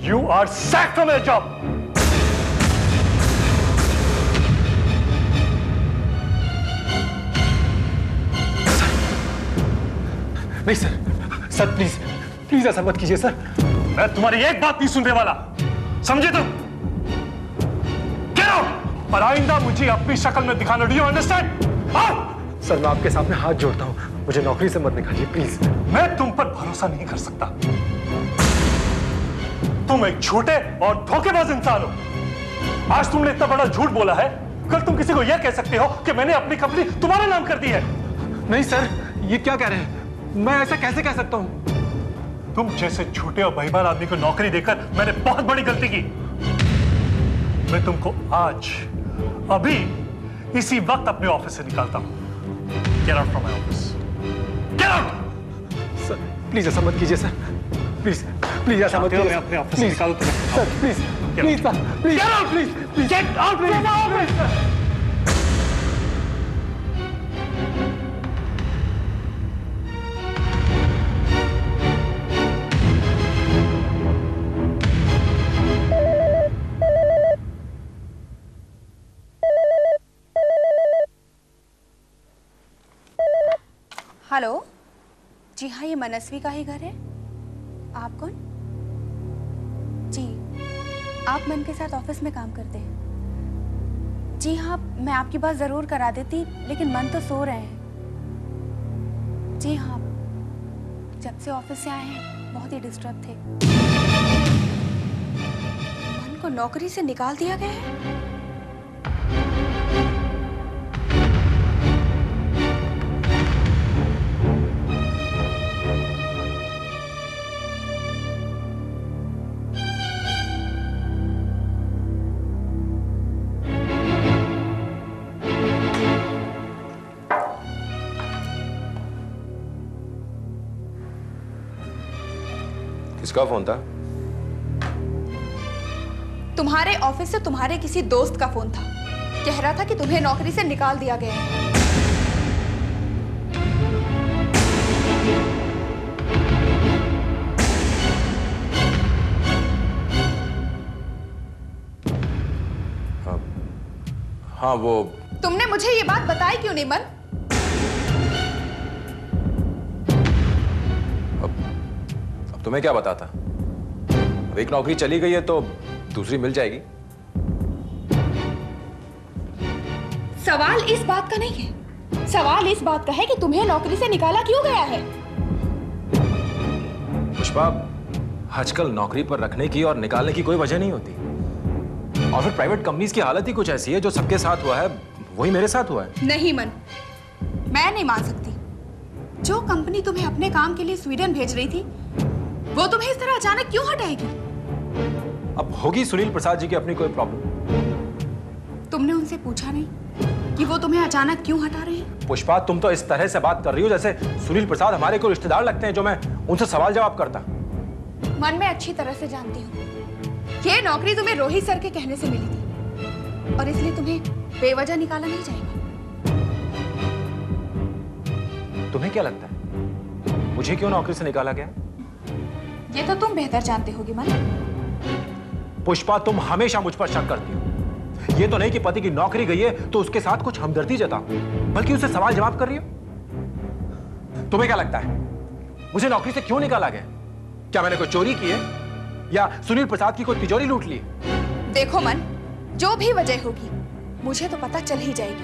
You are sacked from your job. नहीं sir, sir please please ऐसा मत कीजिए सर। मैं तुम्हारी एक बात नहीं सुनने वाला, समझे तुम? Get out! और आइंदा मुझे अपनी शक्ल में दिखाना। Do you understand? सर मैं आपके सामने हाथ जोड़ता हूँ, मुझे नौकरी से मत निकालिए प्लीज। मैं तुम पर भरोसा नहीं कर सकता। तुम एक झूठे और धोखेबाज इंसान हो। आज तुमने इतना बड़ा झूठ बोला है, कल तुम किसी को यह कह सकते हो कि मैंने अपनी कंपनी तुम्हारे नाम कर दी है। नहीं सर, ये क्या कह रहे हैं? मैं ऐसा कैसे कह सकता हूँ? तुम जैसे झूठे और बेईमान आदमी को नौकरी देकर मैंने बहुत बड़ी गलती की। मैं तुमको आज अभी इसी वक्त अपने ऑफिस से निकालता हूं। Get out from my office. Get out! Sir please ऐसा मत कीजिए सर, प्लीज प्लीज ऐसा मत कीजिए। मैं अपने ऑफिस से निकालूं तुम्हें। Sir please please please Get out! Please Get out from my office! Hello जी हाँ, ये मनस्वी का ही घर है। आप कौन? जी, आप मन के साथ ऑफिस में काम करते हैं? जी हाँ, मैं आपकी बात जरूर करा देती, लेकिन मन तो सो रहे हैं। जी हाँ, जब से ऑफिस से आए हैं बहुत ही डिस्टर्ब थे। मन को नौकरी से निकाल दिया गया है। किसका फोन था? तुम्हारे ऑफिस से तुम्हारे किसी दोस्त का फोन था। कह रहा था कि तुम्हें नौकरी से निकाल दिया गया है। हाँ वो। तुमने मुझे ये बात बताई क्यों नहीं मन? अब तुम्हें क्या बताता? अब एक नौकरी चली गई है तो दूसरी मिल जाएगी। सवाल इस बात का नहीं है। सवाल इस बात का है कि तुम्हें नौकरी से निकाला क्यों गया है। पुष्पा, आजकल नौकरी पर रखने की और निकालने की कोई वजह नहीं होती। और फिर प्राइवेट कंपनीज की हालत ही कुछ ऐसी है, जो सबके साथ हुआ है वही मेरे साथ हुआ है। नहीं मन, मैं नहीं मान सकती। जो कंपनी तुम्हें अपने काम के लिए स्वीडन भेज रही थी, वो तुम्हें इस तरह अचानक क्यों हटाएगी? अब होगी सुनील प्रसाद जी की अपनी कोई प्रॉब्लम। तुमने उनसे पूछा नहीं कि वो तुम्हें अचानक क्यों हटा रहे हैं? पुष्पा, तुम तो इस तरह से बात कर रही हो जैसे सुनील प्रसाद हमारे को रिश्तेदार लगते हैं, जो मैं उनसे सवाल जवाब करता। मन में अच्छी तरह से जानती हूँ, ये नौकरी तुम्हें रोहित सर के कहने से मिली थी और इसलिए तुम्हें बेवजह निकाला नहीं जाएगा। तुम्हें क्या लगता है मुझे क्यों नौकरी से निकाला गया? ये तो तुम बेहतर जानते होगे मन। पुष्पा, तुम हमेशा मुझ पर शक करती हो। ये तो नहीं कि पति की नौकरी गई है तो उसके साथ कुछ हमदर्दी जताओ, बल्कि उसे सवाल जवाब कर रही हो। तुम्हें क्या लगता है मुझे नौकरी से क्यों निकाला गया? क्या मैंने कोई चोरी की है या सुनील प्रसाद की कोई तिजोरी लूट ली? देखो मन, जो भी वजह होगी मुझे तो पता चल ही जाएगी।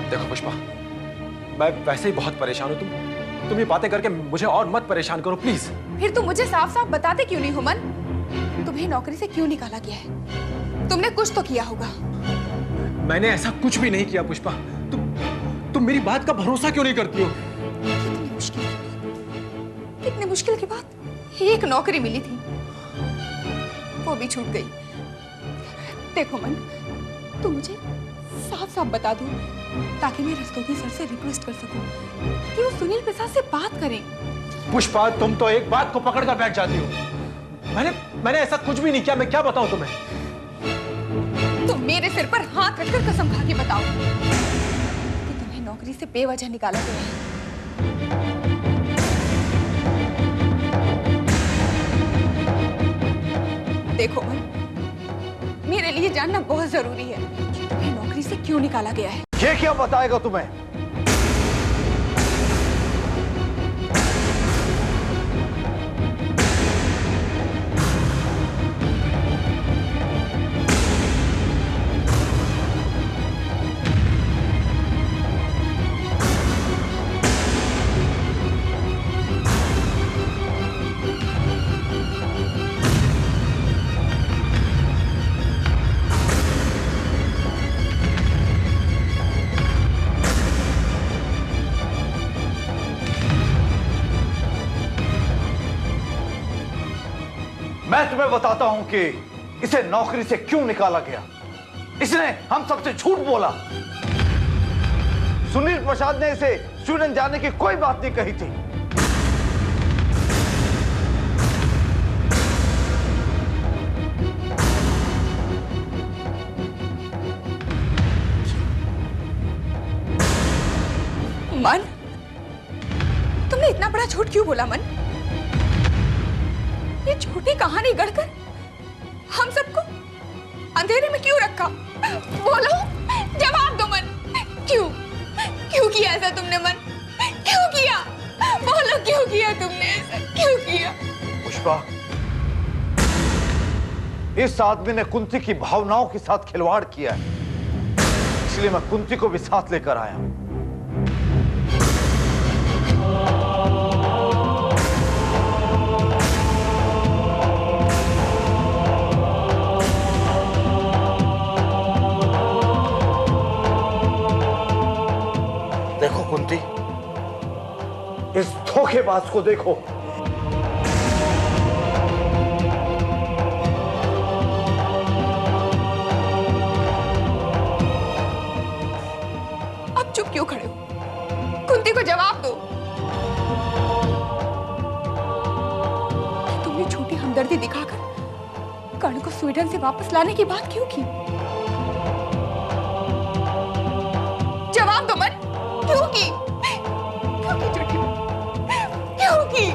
देखो पुष्पा, मैं वैसे ही बहुत परेशान हूं। तुम ये बातें करके मुझे और मत परेशान करो प्लीज। फिर तुम मुझे साफ साफ बताते क्यों नहीं हो मन? तुम्हें नौकरी से क्यों निकाला गया है? तुमने कुछ तो किया होगा। मैंने ऐसा कुछ भी नहीं किया पुष्पा। तुम मेरी बात का भरोसा क्यों नहीं करती हो? कितनी मुश्किल के बाद एक नौकरी मिली थी, वो भी छूट गई। देखो मन, तुम मुझे साफ साफ बता दो ताकि मैं रस्तोगी सर से रिक्वेस्ट कर सकूं कि वो सुनील प्रसाद से बात करें। पुष्पा, तुम तो एक बात को पकड़ कर बैठ जाती हो। मैंने ऐसा कुछ भी नहीं किया। मैं क्या बताऊं तुम्हें? तुम मेरे सिर पर हाथ रखकर कसम खा के बताओ कि तुम्हें नौकरी से बेवजह निकाला गया है। देखो मन, मेरे लिए जानना बहुत जरूरी है कि तुम्हें नौकरी से क्यों निकाला गया है। ये क्या बताएगा तुम्हें? मैं तुम्हें बताता हूं कि इसे नौकरी से क्यों निकाला गया। इसने हम सबसे झूठ बोला। सुनील प्रसाद ने इसे स्वीडन जाने की कोई बात नहीं कही थी। मन, तुमने इतना बड़ा झूठ क्यों बोला मन? ये झूठी कहानी गढ़कर हम सबको अंधेरे में क्यों रखा? बोलो, जवाब दो मन। क्यों किया ऐसा तुमने मन? क्यों किया? बोलो, क्यों किया तुमने ऐसा? क्यों किया? पुष्पा, इस आदमी ने कुंती की भावनाओं के साथ खिलवाड़ किया है, इसलिए मैं कुंती को भी साथ लेकर आया हूं। देखो कुंती, इस धोखेबाज को देखो। अब चुप क्यों खड़े हो? कुंती को जवाब दो। तुमने झूठी हमदर्दी दिखाकर कर्ण को स्वीडन से वापस लाने की बात क्यों की? जवाब दो मन, क्यों की? क्यों की झूठी? क्यों की?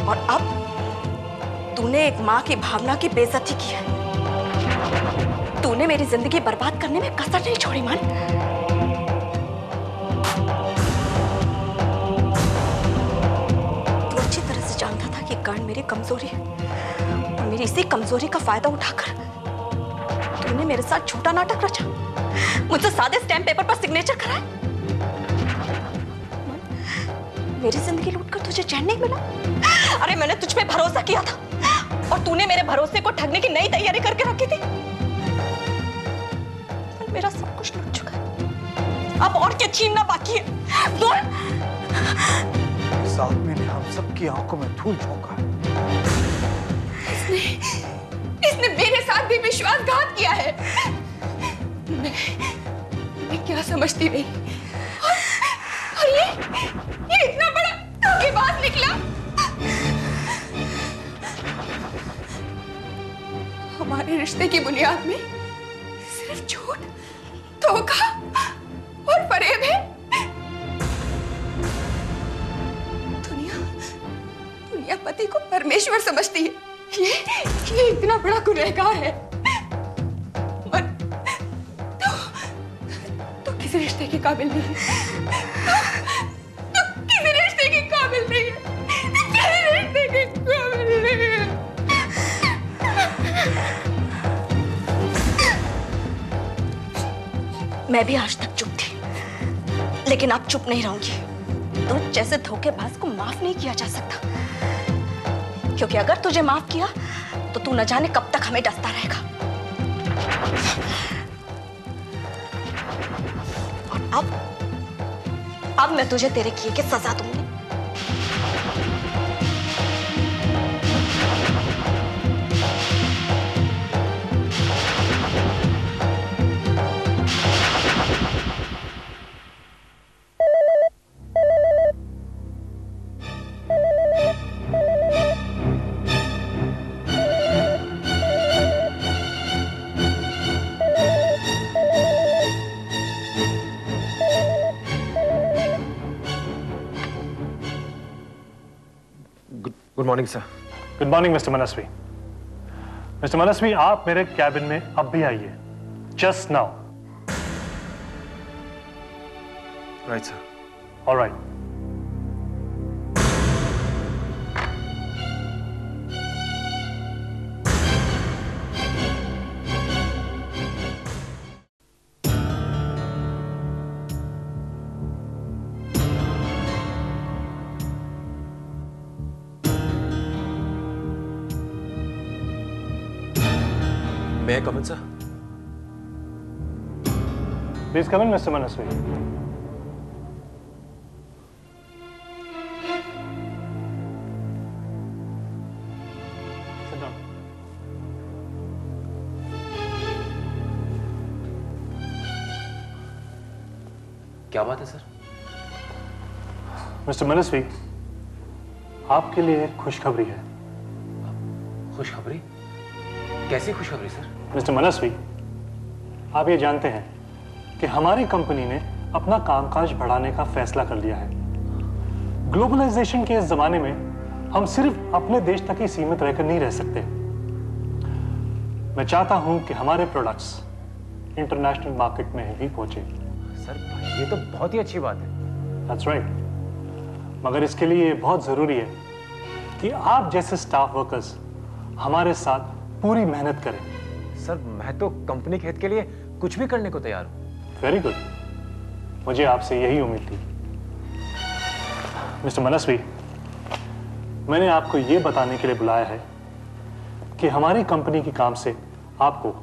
और अब तूने एक माँ की भावना की बेइज्जती की है। तूने मेरी जिंदगी बर्बाद करने में कसर नहीं छोड़ी मन। तू अच्छी तरह से जानता था कि कर्ण मेरी कमजोरी है और मेरी इसी कमजोरी का फायदा उठाकर तूने मेरे साथ झूठा नाटक रचा, मुझसे सादे स्टैम्प पेपर पर सिग्नेचर कराए। मेरी जिंदगी लूटकर तुझे चैन नहीं मिला? अरे मैंने तुझ पे भरोसा किया था और तूने मेरे भरोसे को ठगने की नई तैयारी करके रखी थी। मेरा सब कुछ लूट चुका है, अब और क्या छीनना बाकी है? बोल। इस आदमी ने हम सबकी आंखों में धूल झोंका। इसने मेरे साथ भी विश्वासघात किया है। मैं क्या समझती रही और ये इतना बड़ा धोखेबाज निकला। हमारे रिश्ते की बुनियाद में सिर्फ झूठ, धोखा और फरेब है। दुनिया पति को परमेश्वर समझती है। ये इतना बड़ा गुनहगार है। तो किसी रिश्ते के काबिल नहीं है। तो किसी रिश्ते के काबिल नहीं है। किसी रिश्ते के काबिल नहीं है। मैं भी आज तक चुप थी, लेकिन अब चुप नहीं रहूंगी। तो जैसे धोखेबाज को माफ नहीं किया जा सकता, क्योंकि अगर तुझे माफ किया तो तू न जाने कब तक हमें डसता रहेगा। और अब मैं तुझे तेरे किए की सजा दूंगी। Good morning sir. Good morning mister Manasvi. Mister Manasvi, आप मेरे कैबिन में अब भी आइए, just now. Right sir. All right. May I come in, sir? Please come in, Mr. Manaswi. Sit down. क्या बात है सर? मिस्टर मनस्वी, आपके लिए एक खुशखबरी है। खुशखबरी? कैसी खुशखबरी सर? मिस्टर मनस्वी, आप ये जानते हैं कि हमारी कंपनी ने अपना कामकाज बढ़ाने का फैसला कर लिया है। ग्लोबलाइजेशन के इस जमाने में हम सिर्फ अपने देश तक ही सीमित रहकर नहीं रह सकते। मैं चाहता हूं कि हमारे प्रोडक्ट्स इंटरनेशनल मार्केट में भी पहुंचे। सर ये तो बहुत ही अच्छी बात है। That's right. मगर इसके लिए बहुत जरूरी है कि आप जैसे स्टाफ वर्कर्स हमारे साथ पूरी मेहनत करें। सर मैं तो कंपनी के हित के लिए कुछ भी करने को तैयार हूं। वेरी गुड, मुझे आपसे यही उम्मीद थी। मिस्टर मनस्वी, मैंने आपको यह बताने के लिए बुलाया है कि हमारी कंपनी के काम से आपको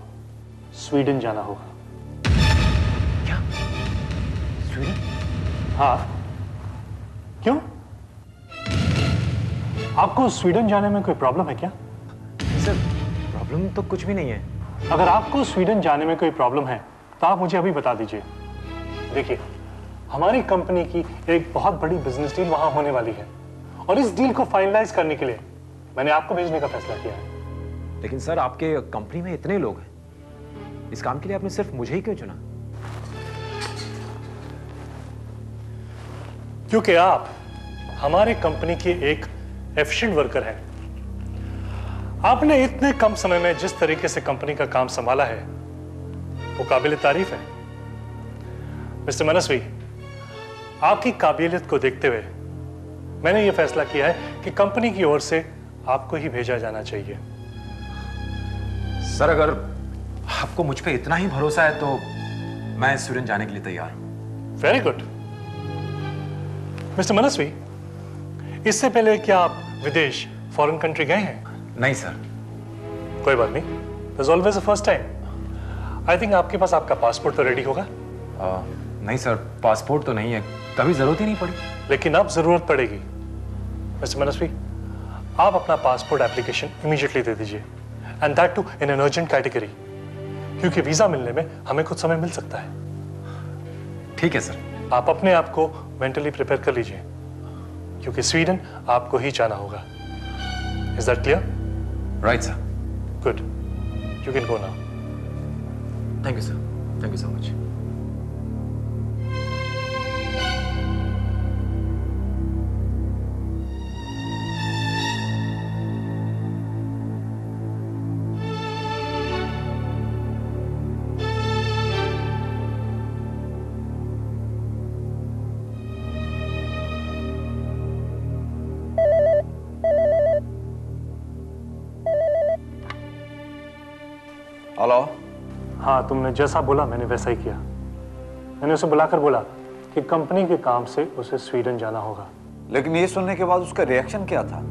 स्वीडन जाना होगा। क्या? स्वीडन? हाँ, क्यों? आपको स्वीडन जाने में कोई प्रॉब्लम है क्या? सर प्रॉब्लम तो कुछ भी नहीं है। अगर आपको स्वीडन जाने में कोई प्रॉब्लम है तो आप मुझे अभी बता दीजिए। देखिए, हमारी कंपनी की एक बहुत बड़ी बिजनेस डील वहां होने वाली है और इस डील को फाइनलाइज करने के लिए मैंने आपको भेजने का फैसला किया है। लेकिन सर आपके कंपनी में इतने लोग हैं, इस काम के लिए आपने सिर्फ मुझे ही क्यों चुना? क्योंकि आप हमारे कंपनी के एक एफिशिएंट वर्कर हैं। आपने इतने कम समय में जिस तरीके से कंपनी का काम संभाला है वो काबिल तारीफ है। मिस्टर मनस्वी, आपकी काबिलियत को देखते हुए मैंने ये फैसला किया है कि कंपनी की ओर से आपको ही भेजा जाना चाहिए। सर अगर आपको मुझ पे इतना ही भरोसा है तो मैं स्वीडन जाने के लिए तैयार हूं। Very good. मिस्टर मनस्वी, इससे पहले क्या आप विदेश, फॉरेन कंट्री गए हैं? नहीं सर। कोई बात नहीं, there's always a first time. I think आपके पास आपका पासपोर्ट तो रेडी होगा। नहीं सर, पासपोर्ट तो नहीं है, कभी जरूरत ही नहीं पड़ी। लेकिन अब जरूरत पड़ेगी। मिस्टर मनस्वी, आप अपना पासपोर्ट एप्लीकेशन इमीडिएटली दे दीजिए, and that to in an urgent category, क्योंकि वीजा मिलने में हमें कुछ समय मिल सकता है। ठीक है सर। आप अपने आप को मेंटली प्रिपेयर कर लीजिए, क्योंकि स्वीडन आपको ही जाना होगा। Is that clear? Right sir. Good, you can go now. Thank you sir, thank you so much. Hello. हाँ, तुमने जैसा बोला मैंने वैसा ही किया। मैंने उसे बुलाकर बोला कि कंपनी के काम से उसे स्वीडन जाना होगा। लेकिन ये सुनने के बाद उसका रिएक्शन क्या था?